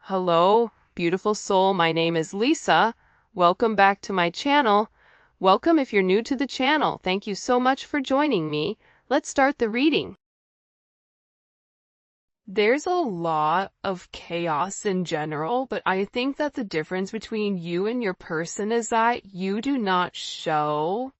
Hello, beautiful soul. My name is Lisa. Welcome back to my channel. Welcome if you're new to the channel. Thank you so much for joining me. Let's start the reading. There's a lot of chaos in general, but I think that the difference between you and your person is that you do not show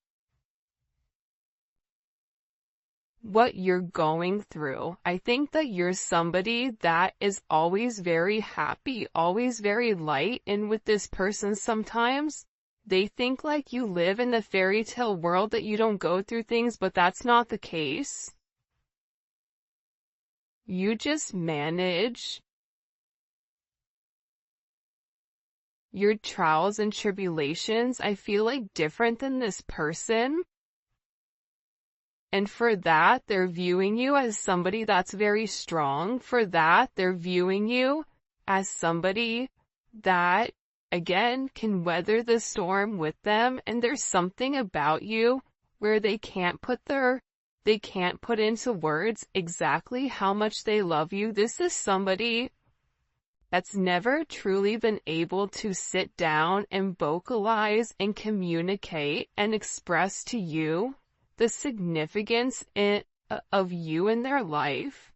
what you're going through. I think that you're somebody that is always very happy, always very light, and with this person sometimes they think like you live in the fairy tale world, that you don't go through things, but that's not the case. You just manage your trials and tribulations, I feel like, different than this person. And for that, they're viewing you as somebody that's very strong. For that, they're viewing you as somebody that, again, can weather the storm with them. And there's something about you where they can't put into words exactly how much they love you. This is somebody that's never truly been able to sit down and vocalize and communicate and express to you the significance of you in their life.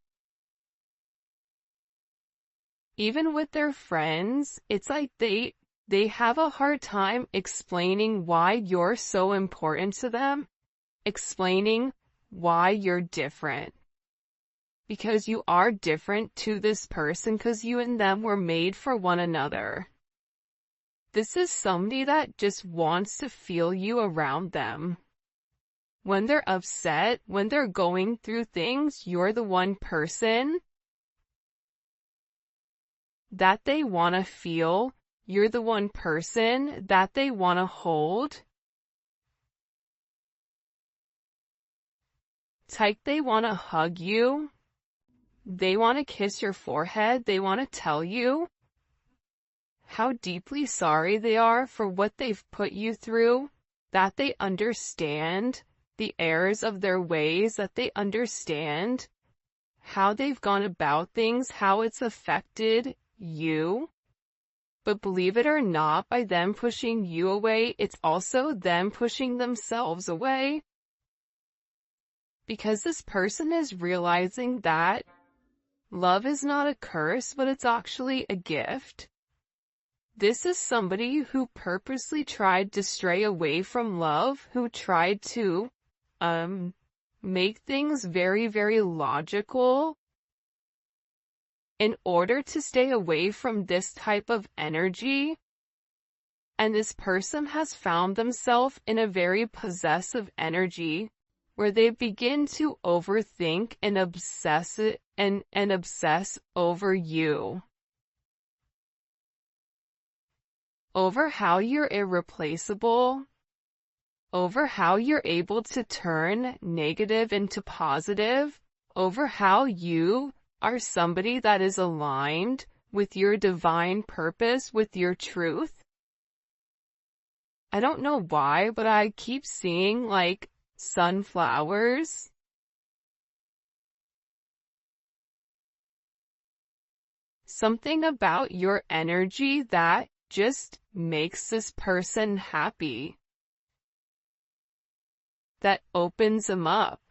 Even with their friends, it's like they have a hard time explaining why you're so important to them, explaining why you're different. Because you are different to this person, because you and them were made for one another. This is somebody that just wants to feel you around them. When they're upset, when they're going through things, you're the one person that they want to feel. You're the one person that they want to hold. It's like they want to hug you. They want to kiss your forehead. They want to tell you how deeply sorry they are for what they've put you through, that they understand the errors of their ways, that they understand how they've gone about things, how it's affected you. But believe it or not, by them pushing you away, it's also them pushing themselves away. Because this person is realizing that love is not a curse, but it's actually a gift. This is somebody who purposely tried to stray away from love, who tried to make things very, very logical in order to stay away from this type of energy. And this person has found themselves in a very possessive energy where they begin to overthink and obsess over you, over how you're irreplaceable, over how you're able to turn negative into positive, over how you are somebody that is aligned with your divine purpose, with your truth. I don't know why, but I keep seeing like sunflowers. Something about your energy that just makes this person happy, that opens them up.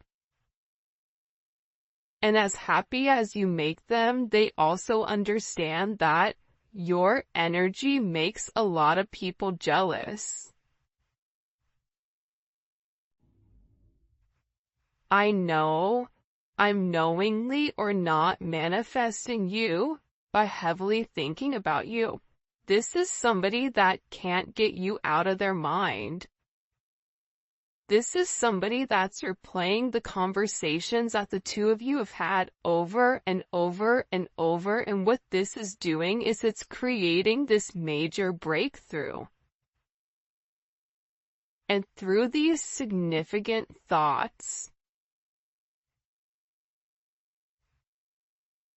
And as happy as you make them, they also understand that your energy makes a lot of people jealous. I know I'm knowingly or not manifesting you by heavily thinking about you. This is somebody that can't get you out of their mind. This is somebody that's replaying the conversations that the two of you have had over and over and over, and what this is doing is it's creating this major breakthrough. And through these significant thoughts,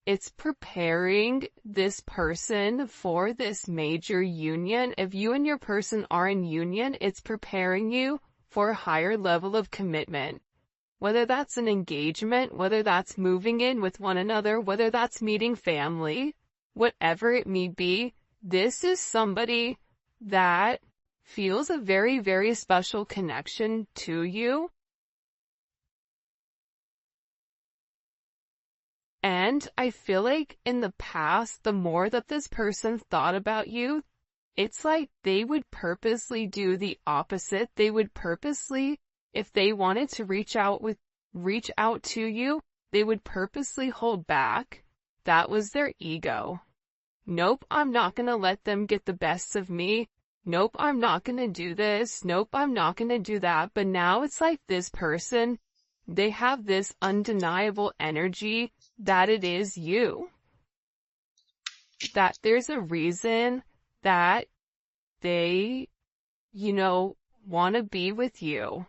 it's preparing this person for this major union. If you and your person are in union, it's preparing you for a higher level of commitment. Whether that's an engagement, whether that's moving in with one another, whether that's meeting family, whatever it may be, this is somebody that feels a very, very special connection to you. And I feel like in the past, the more that this person thought about you, it's like they would purposely do the opposite. They would purposely, if they wanted to reach out to you, they would purposely hold back. That was their ego. Nope, I'm not gonna let them get the best of me. Nope, I'm not gonna do this. Nope, I'm not gonna do that. But now it's like this person, they have this undeniable energy that it is you. That there's a reason that they, want to be with you.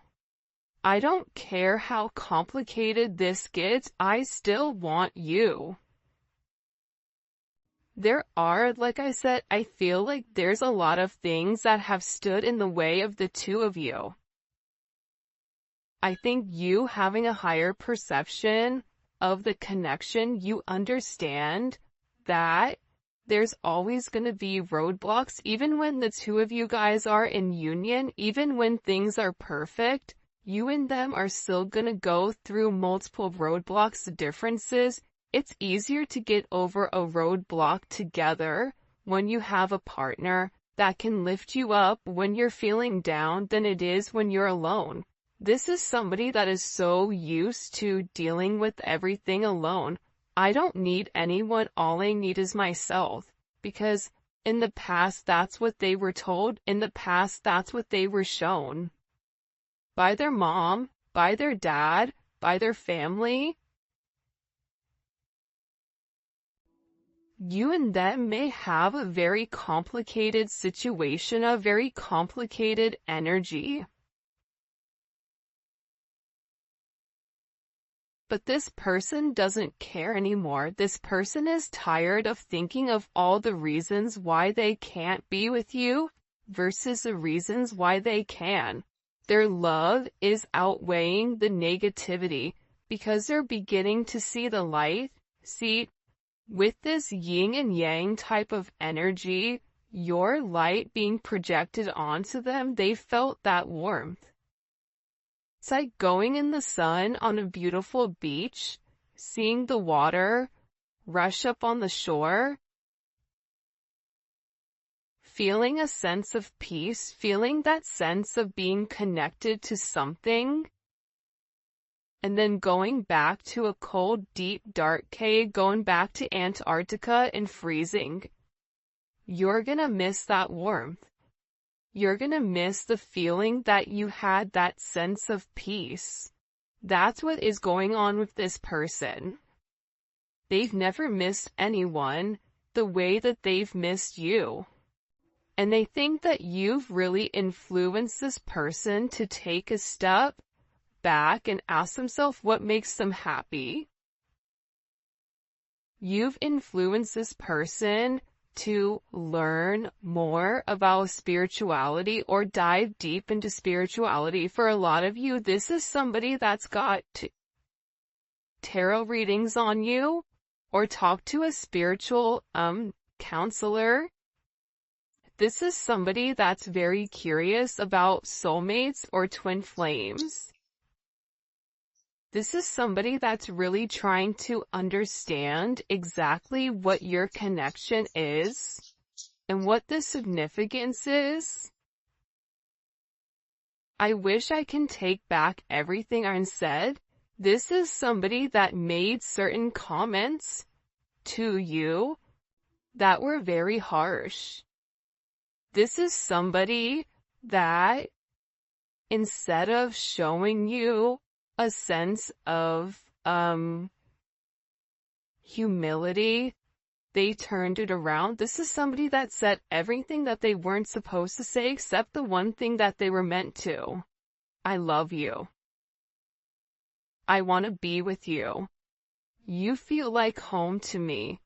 I don't care how complicated this gets, I still want you. There are, like I said, I feel like there's a lot of things that have stood in the way of the two of you. I think you having a higher perception of the connection, you understand that there's always going to be roadblocks, even when the two of you guys are in union, even when things are perfect, you and them are still going to go through multiple roadblocks, differences. It's easier to get over a roadblock together when you have a partner that can lift you up when you're feeling down than it is when you're alone. This is somebody that is so used to dealing with everything alone. I don't need anyone, all I need is myself. Because in the past, that's what they were told. In the past, that's what they were shown. By their mom, by their dad, by their family. You and them may have a very complicated situation, a very complicated energy. But this person doesn't care anymore. This person is tired of thinking of all the reasons why they can't be with you versus the reasons why they can. Their love is outweighing the negativity because they're beginning to see the light. See, with this yin and yang type of energy, your light being projected onto them, they felt that warmth. It's like going in the sun on a beautiful beach, seeing the water rush up on the shore, feeling a sense of peace, feeling that sense of being connected to something, and then going back to a cold, deep, dark cave, going back to Antarctica and freezing. You're gonna miss that warmth. You're gonna miss the feeling that you had, that sense of peace. That's what is going on with this person. They've never missed anyone the way that they've missed you. And they think that you've really influenced this person to take a step back and ask themselves what makes them happy. You've influenced this person to learn more about spirituality or dive deep into spirituality. For a lot of you, this is somebody that's got tarot readings on you or talk to a spiritual counselor. This is somebody that's very curious about soulmates or twin flames. This is somebody that's really trying to understand exactly what your connection is and what the significance is. I wish I can take back everything I said. This is somebody that made certain comments to you that were very harsh. This is somebody that, instead of showing you a sense of humility, they turned it around. This is somebody that said everything that they weren't supposed to say except the one thing that they were meant to. I love you. I want to be with you. You feel like home to me.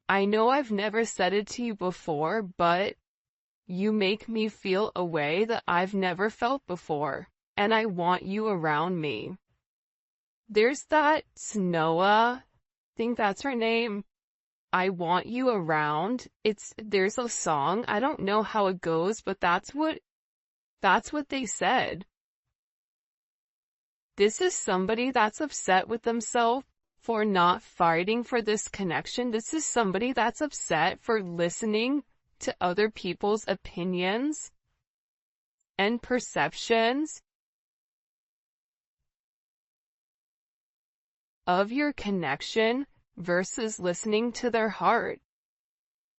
I know I've never said it to you before, but you make me feel a way that I've never felt before. And I want you around me. There's that Snowa, I think that's her name. I want you around. There's a song, I don't know how it goes, but that's what they said. This is somebody that's upset with themselves for not fighting for this connection. This is somebody that's upset for listening to other people's opinions and perceptions of your connection versus listening to their heart.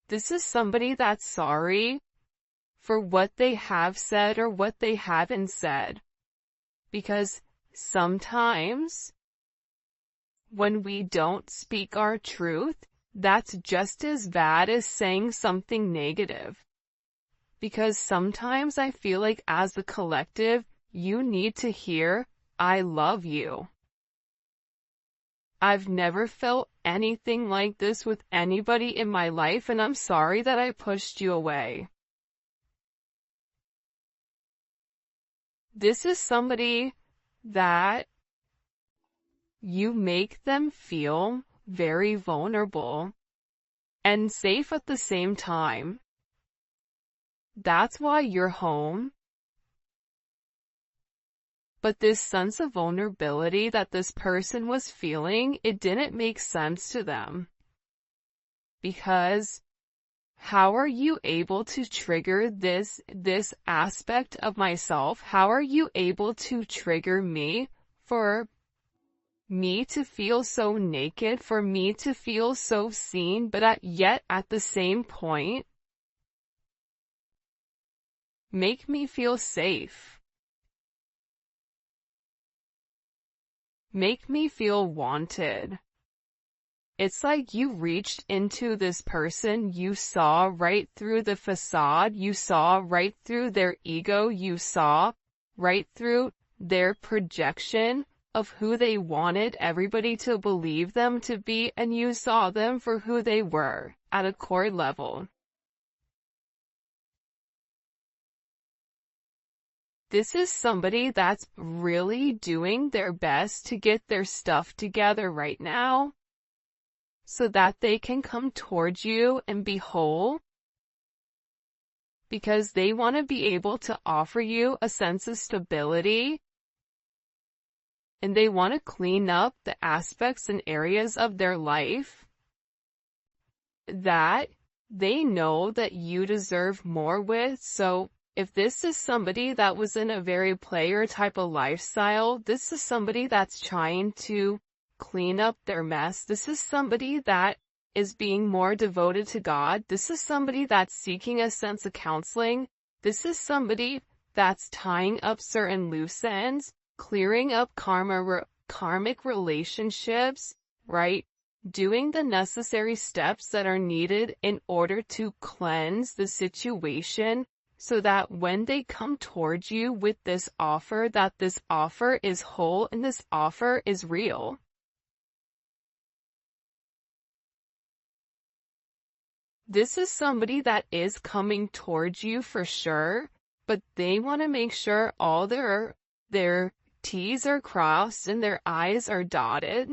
This is somebody that's sorry for what they have said or what they haven't said. Because sometimes when we don't speak our truth, that's just as bad as saying something negative. Because sometimes I feel like as a collective, you need to hear, I love you. I've never felt anything like this with anybody in my life, and I'm sorry that I pushed you away. This is somebody that you make them feel very vulnerable and safe at the same time. That's why you're home. But this sense of vulnerability that this person was feeling, it didn't make sense to them. Because how are you able to trigger this aspect of myself? How are you able to trigger me for me to feel so naked, for me to feel so seen, but yet at the same point, make me feel safe. Make me feel wanted. It's like you reached into this person, you saw right through the facade, you saw right through their ego, you saw right through their projection of who they wanted everybody to believe them to be, and you saw them for who they were at a core level. This is somebody that's really doing their best to get their stuff together right now, so that they can come towards you and be whole, because they want to be able to offer you a sense of stability, and they want to clean up the aspects and areas of their life that they know that you deserve more with. So if this is somebody that was in a very player type of lifestyle, this is somebody that's trying to clean up their mess. This is somebody that is being more devoted to God. This is somebody that's seeking a sense of counseling. This is somebody that's tying up certain loose ends, clearing up karmic relationships, right? Doing the necessary steps that are needed in order to cleanse the situation, so that when they come towards you with this offer, that this offer is whole and this offer is real. This is somebody that is coming towards you for sure, but they want to make sure all their T's are crossed and their I's are dotted,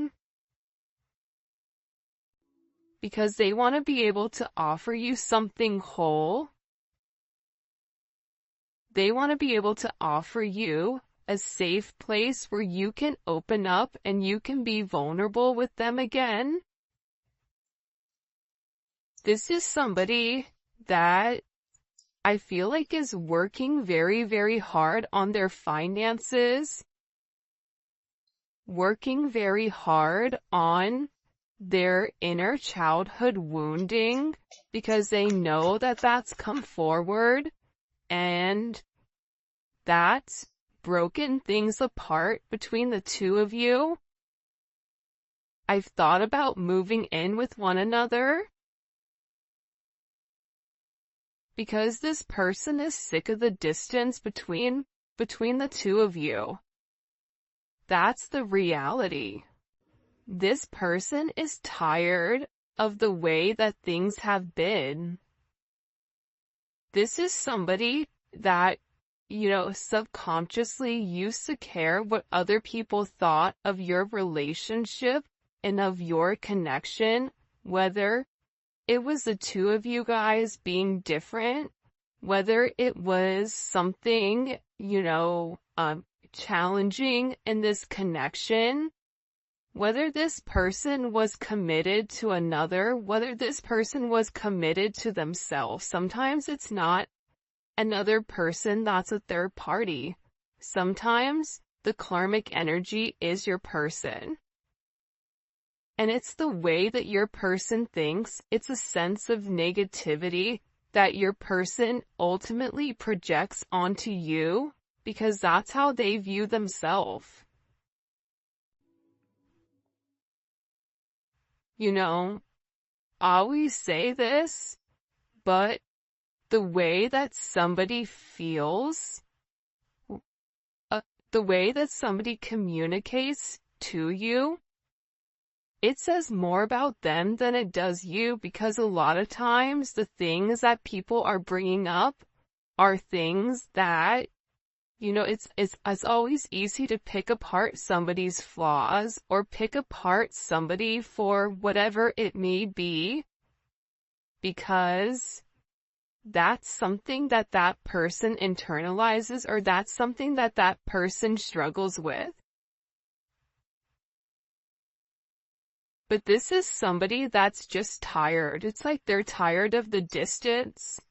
because they want to be able to offer you something whole. They want to be able to offer you a safe place where you can open up and you can be vulnerable with them again. This is somebody that I feel like is working very, very hard on their finances, working very hard on their inner childhood wounding, because they know that that's come forward and that's broken things apart between the two of you. I've thought about moving in with one another, because this person is sick of the distance between the two of you. That's the reality. This person is tired of the way that things have been. This is somebody that, subconsciously used to care what other people thought of your relationship and of your connection, whether it was the two of you guys being different, whether it was something, challenging in this connection, whether this person was committed to another, whether this person was committed to themselves. Sometimes it's not another person, that's a third party. Sometimes the karmic energy is your person. And it's the way that your person thinks, it's a sense of negativity that your person ultimately projects onto you, because that's how they view themselves. I always say this, but the way that somebody feels, the way that somebody communicates to you, it says more about them than it does you, because a lot of times the things that people are bringing up are things that, it's always easy to pick apart somebody's flaws or pick apart somebody for whatever it may be, because that's something that that person internalizes, or that's something that that person struggles with. But this is somebody that's just tired. It's like they're tired of the distance.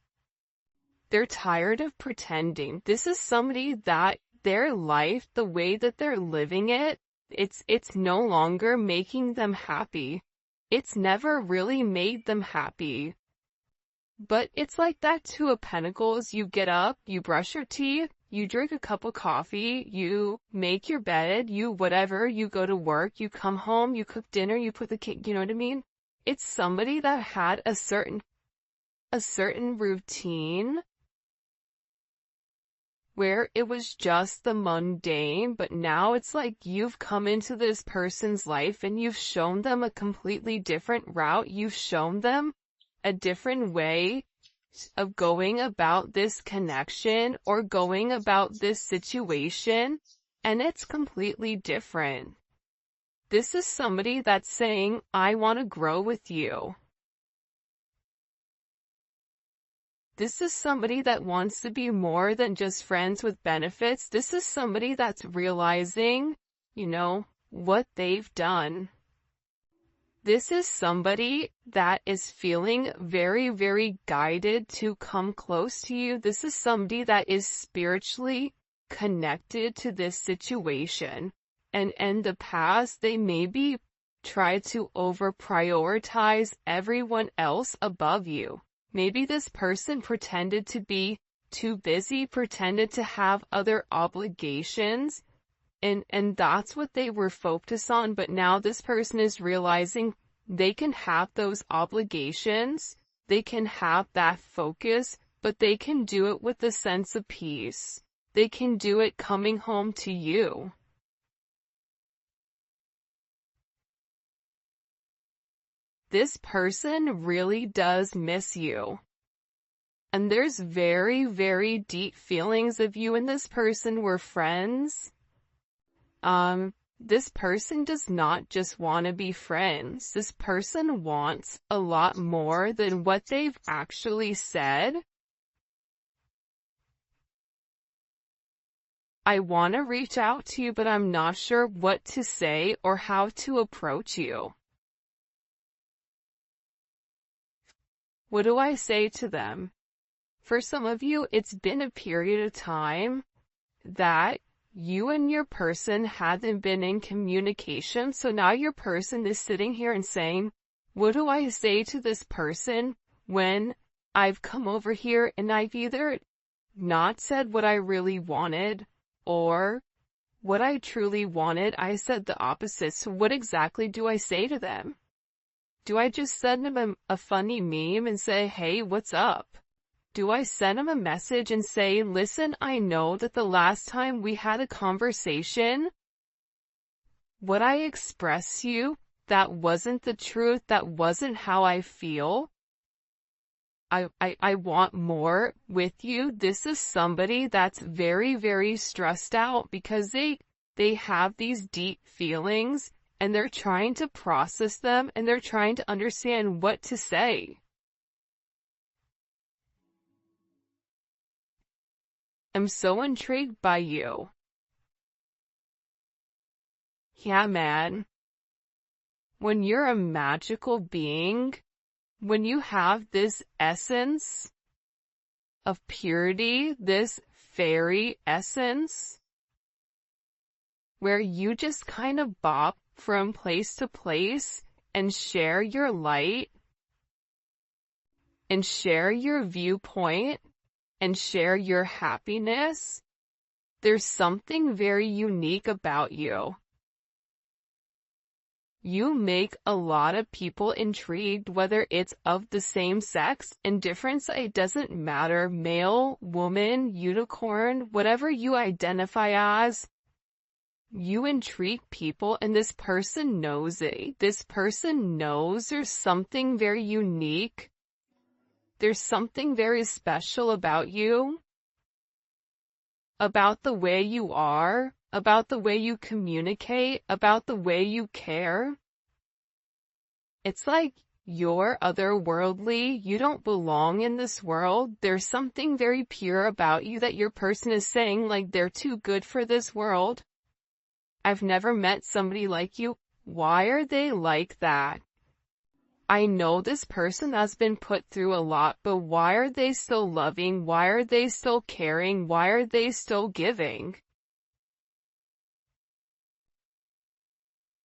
They're tired of pretending. This is somebody that their life, the way that they're living it, it's no longer making them happy. It's never really made them happy. But it's like that Two of Pentacles. You get up, you brush your teeth, you drink a cup of coffee, you make your bed, you whatever, you go to work, you come home, you cook dinner, you put the cake, you know what I mean? It's somebody that had a certain routine where it was just the mundane, but now it's like you've come into this person's life and you've shown them a completely different route. You've shown them a different way of going about this connection or going about this situation, and it's completely different. This is somebody that's saying, I want to grow with you. This is somebody that wants to be more than just friends with benefits. This is somebody that's realizing, what they've done. This is somebody that is feeling very, very guided to come close to you. This is somebody that is spiritually connected to this situation. And in the past, they maybe tried to over-prioritize everyone else above you. Maybe this person pretended to be too busy, pretended to have other obligations, and that's what they were focused on. But now this person is realizing they can have those obligations, they can have that focus, but they can do it with a sense of peace. They can do it coming home to you. This person really does miss you. And there's very, very deep feelings of you and this person were friends. This person does not just want to be friends. This person wants a lot more than what they've actually said. I want to reach out to you, but I'm not sure what to say or how to approach you. What do I say to them? For some of you, it's been a period of time that you and your person haven't been in communication, so now your person is sitting here and saying, what do I say to this person when I've come over here and I've either not said what I really wanted, or what I truly wanted, I said the opposite. So what exactly do I say to them? Do I just send them a funny meme and say, hey, what's up? Do I send them a message and say, listen, I know that the last time we had a conversation, what I expressed to you, that wasn't the truth, that wasn't how I feel. I want more with you. This is somebody that's very, very stressed out because they have these deep feelings and they're trying to process them and they're trying to understand what to say. I'm so intrigued by you. Yeah, man. When you're a magical being, when you have this essence of purity, this fairy essence, where you just kind of bop from place to place and share your light and share your viewpoint and share your happiness, there's something very unique about you. You make a lot of people intrigued, whether it's of the same sex, indifference, it doesn't matter, male, woman, unicorn, whatever you identify as, you intrigue people, and this person knows it. This person knows there's something very unique. There's something very special about you, about the way you are, about the way you communicate, about the way you care. It's like you're otherworldly. You don't belong in this world. There's something very pure about you that your person is saying, like, they're too good for this world. I've never met somebody like you. Why are they like that? I know this person has been put through a lot, but why are they still loving? Why are they still caring? Why are they still giving?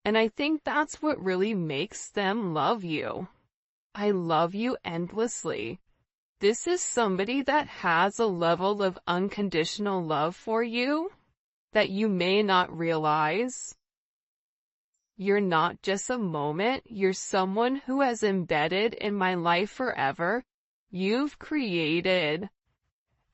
And I think that's what really makes them love you. I love you endlessly. This is somebody that has a level of unconditional love for you that you may not realize. You're not just a moment, you're someone who has embedded in my life forever. You've created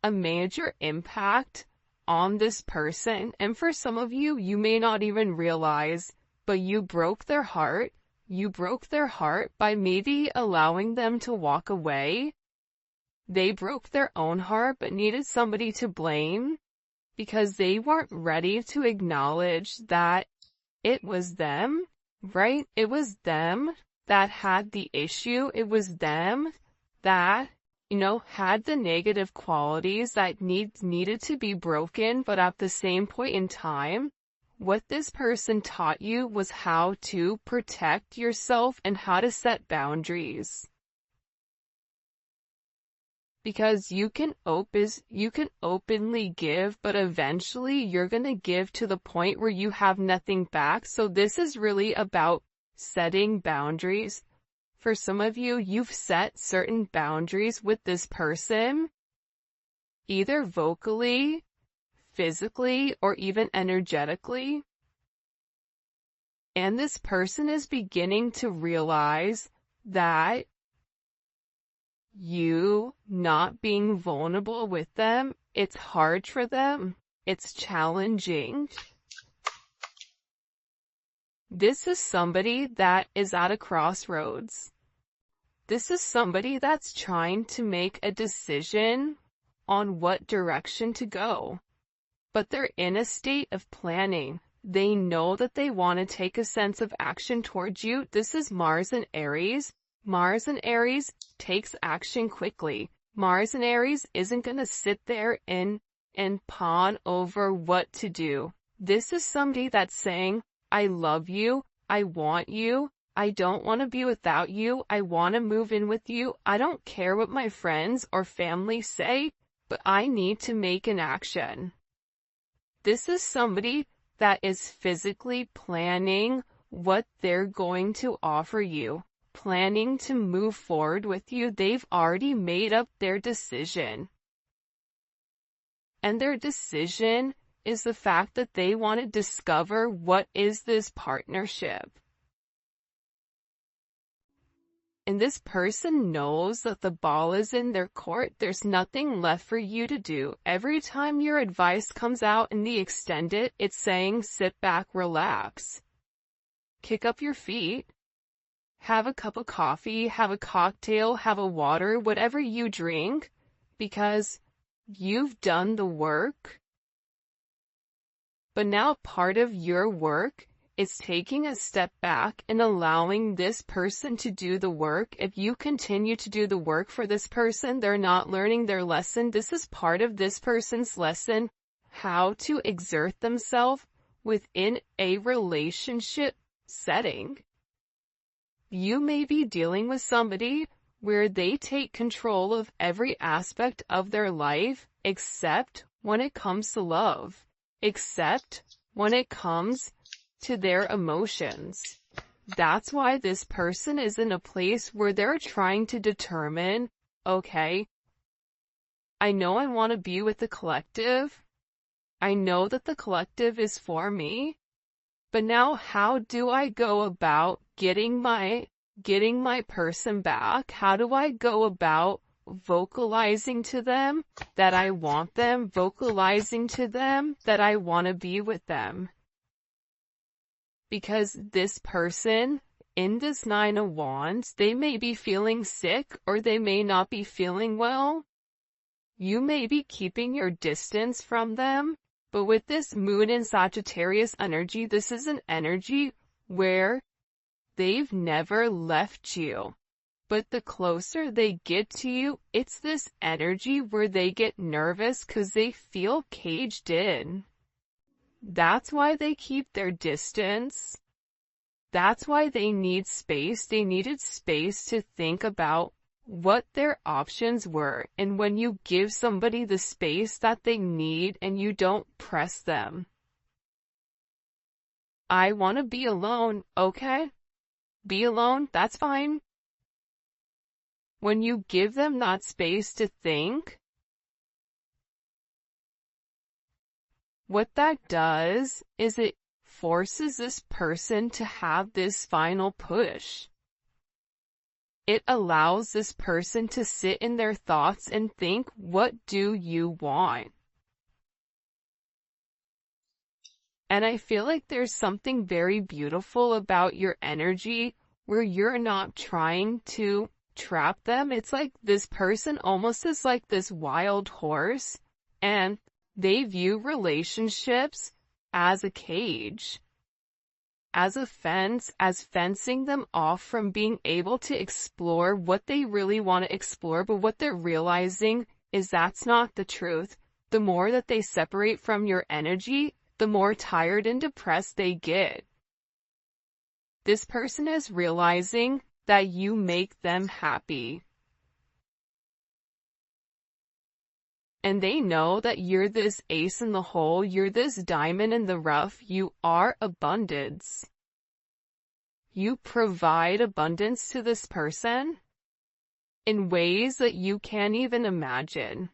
a major impact on this person, and for some of you, you may not even realize, but you broke their heart. You broke their heart by maybe allowing them to walk away. They broke their own heart but needed somebody to blame because they weren't ready to acknowledge that it was them, right? It was them that had the issue. It was them that, had the negative qualities that needed to be broken, but at the same point in time, what this person taught you was how to protect yourself and how to set boundaries. Because you can openly give, but eventually you're going to give to the point where you have nothing back. So this is really about setting boundaries. For some of you, you've set certain boundaries with this person, either vocally, physically, or even energetically. And this person is beginning to realize that you not being vulnerable with them, it's hard for them. It's challenging. This is somebody that is at a crossroads. This is somebody that's trying to make a decision on what direction to go. But they're in a state of planning. They know that they want to take a sense of action towards you. This is Mars and Aries. Mars and Aries takes action quickly. Mars and Aries isn't going to sit there and pawn over what to do. This is somebody that's saying, I love you, I want you, I don't want to be without you, I want to move in with you, I don't care what my friends or family say, but I need to make an action. This is somebody that is physically planning what they're going to offer you, planning to move forward with you. They've already made up their decision. And their decision is the fact that they want to discover what is this partnership. And this person knows that the ball is in their court. There's nothing left for you to do. Every time your advice comes out in the extended, it's saying sit back, relax, kick up your feet, have a cup of coffee, have a cocktail, have a water, whatever you drink, because you've done the work. But now part of your work is taking a step back and allowing this person to do the work. If you continue to do the work for this person, they're not learning their lesson. This is part of this person's lesson, how to exert themselves within a relationship setting. You may be dealing with somebody where they take control of every aspect of their life, except when it comes to love, except when it comes to their emotions. That's why this person is in a place where they're trying to determine, okay, I know I want to be with the collective. I know that the collective is for me, but now how do I go about getting my person back? How do I go about vocalizing to them that I want them, vocalizing to them that I want to be with them? Because this person in this Nine of Wands, they may be feeling sick or they may not be feeling well. You may be keeping your distance from them, but with this moon in Sagittarius energy, this is an energy where they've never left you. But the closer they get to you, it's this energy where they get nervous because they feel caged in. That's why they keep their distance. That's why they need space. They needed space to think about what their options were. And when you give somebody the space that they need and you don't press them, I want to be alone. Okay, be alone. That's fine. When you give them that space to think, what that does is it forces this person to have this final push. It allows this person to sit in their thoughts and think, what do you want? And I feel like there's something very beautiful about your energy where you're not trying to trap them. It's like this person almost is like this wild horse, and they view relationships as a cage, as a fence, as fencing them off from being able to explore what they really want to explore. But what they're realizing is that's not the truth. The more that they separate from your energy, the more tired and depressed they get. This person is realizing that you make them happy. And they know that you're this ace in the hole, you're this diamond in the rough, you are abundance. You provide abundance to this person in ways that you can't even imagine.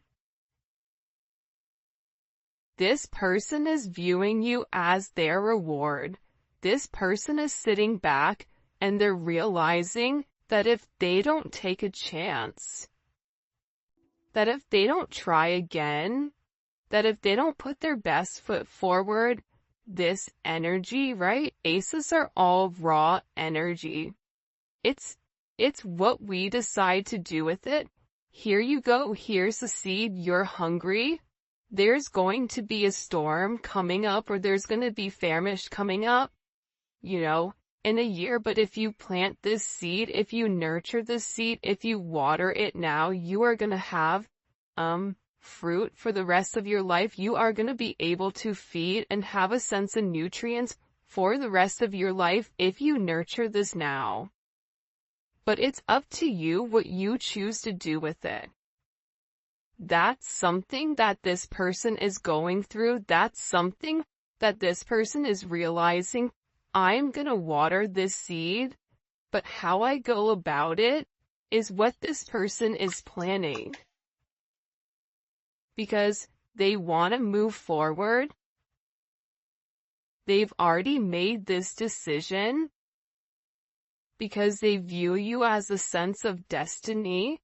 This person is viewing you as their reward. This person is sitting back and they're realizing that if they don't take a chance, that if they don't try again, that if they don't put their best foot forward, this energy, right? Aces are all raw energy. It's what we decide to do with it. Here you go. Here's the seed. You're hungry. There's going to be a storm coming up, or there's going to be famish coming up, in a year. But if you plant this seed, if you nurture this seed, if you water it now, you are going to have fruit for the rest of your life. You are going to be able to feed and have a sense of nutrients for the rest of your life if you nurture this now. But it's up to you what you choose to do with it. That's something that this person is going through. That's something that this person is realizing. I'm going to water this seed, but how I go about it is what this person is planning. Because they want to move forward. They've already made this decision because they view you as a sense of destiny.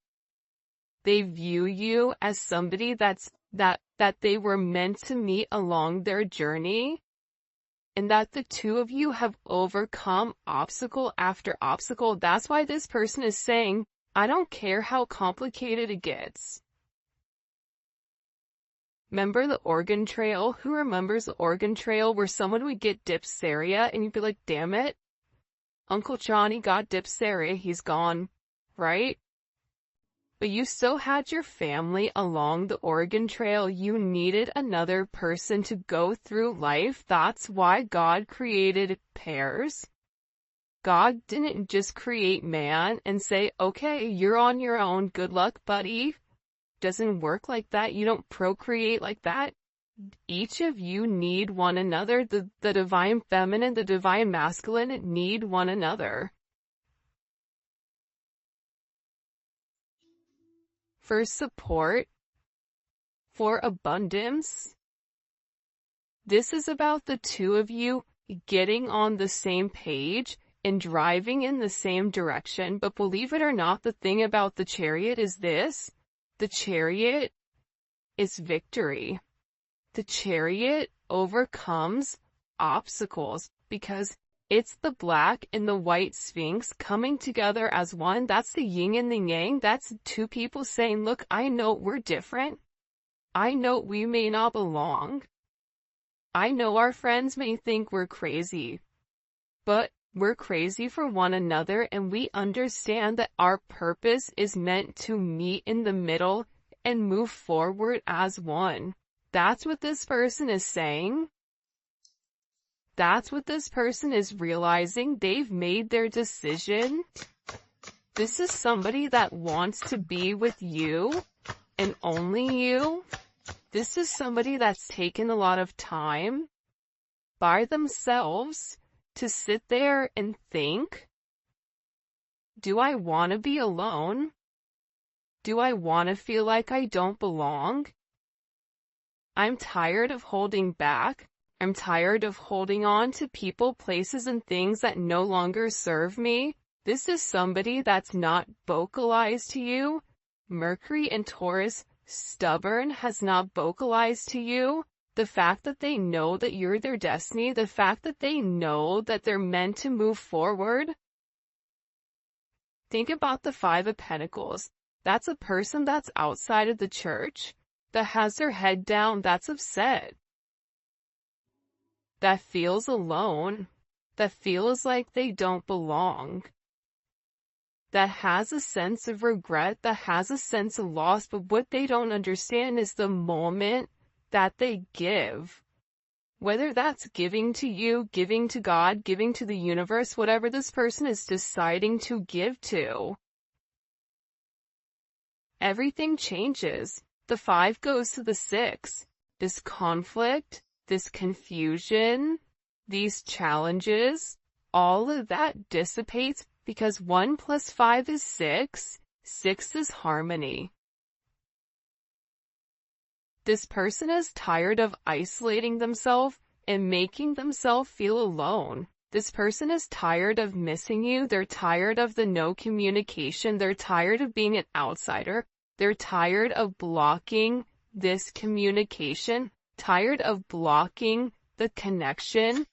They view you as somebody that they were meant to meet along their journey, and that the two of you have overcome obstacle after obstacle. That's why this person is saying, I don't care how complicated it gets. Remember the Oregon Trail? Who remembers the Oregon Trail where someone would get diphtheria and you'd be like, damn it, Uncle Johnny got diphtheria, he's gone, right? But you still had your family along the Oregon Trail. You needed another person to go through life. That's why God created pairs. God didn't just create man and say, okay, you're on your own, good luck, buddy. Doesn't work like that. You don't procreate like that. Each of you need one another. The divine feminine, the divine masculine need one another. For support, for abundance. This is about the two of you getting on the same page and driving in the same direction. But believe it or not, the thing about the Chariot is this. The Chariot is victory. The Chariot overcomes obstacles because it's the black and the white Sphinx coming together as one. That's the yin and the yang. That's two people saying, look, I know we're different. I know we may not belong. I know our friends may think we're crazy, but we're crazy for one another, and we understand that our purpose is meant to meet in the middle and move forward as one. That's what this person is saying. That's what this person is realizing. They've made their decision. This is somebody that wants to be with you and only you. This is somebody that's taken a lot of time by themselves to sit there and think, do I want to be alone? Do I want to feel like I don't belong? I'm tired of holding back. I'm tired of holding on to people, places, and things that no longer serve me. This is somebody that's not vocalized to you. Mercury and Taurus, stubborn, has not vocalized to you. The fact that they know that you're their destiny, the fact that they know that they're meant to move forward. Think about the Five of Pentacles. That's a person that's outside of the church, that has their head down, that's upset, that feels alone, that feels like they don't belong, that has a sense of regret, that has a sense of loss. But what they don't understand is the moment that they give, whether that's giving to you, giving to God, giving to the universe, whatever this person is deciding to give to, everything changes. The 5 goes to the 6. This conflict, this confusion, these challenges, all of that dissipates because 1 + 5 is 6. 6 is harmony. This person is tired of isolating themselves and making themselves feel alone. This person is tired of missing you. They're tired of the no communication. They're tired of being an outsider. They're tired of blocking this communication, tired of blocking the connection.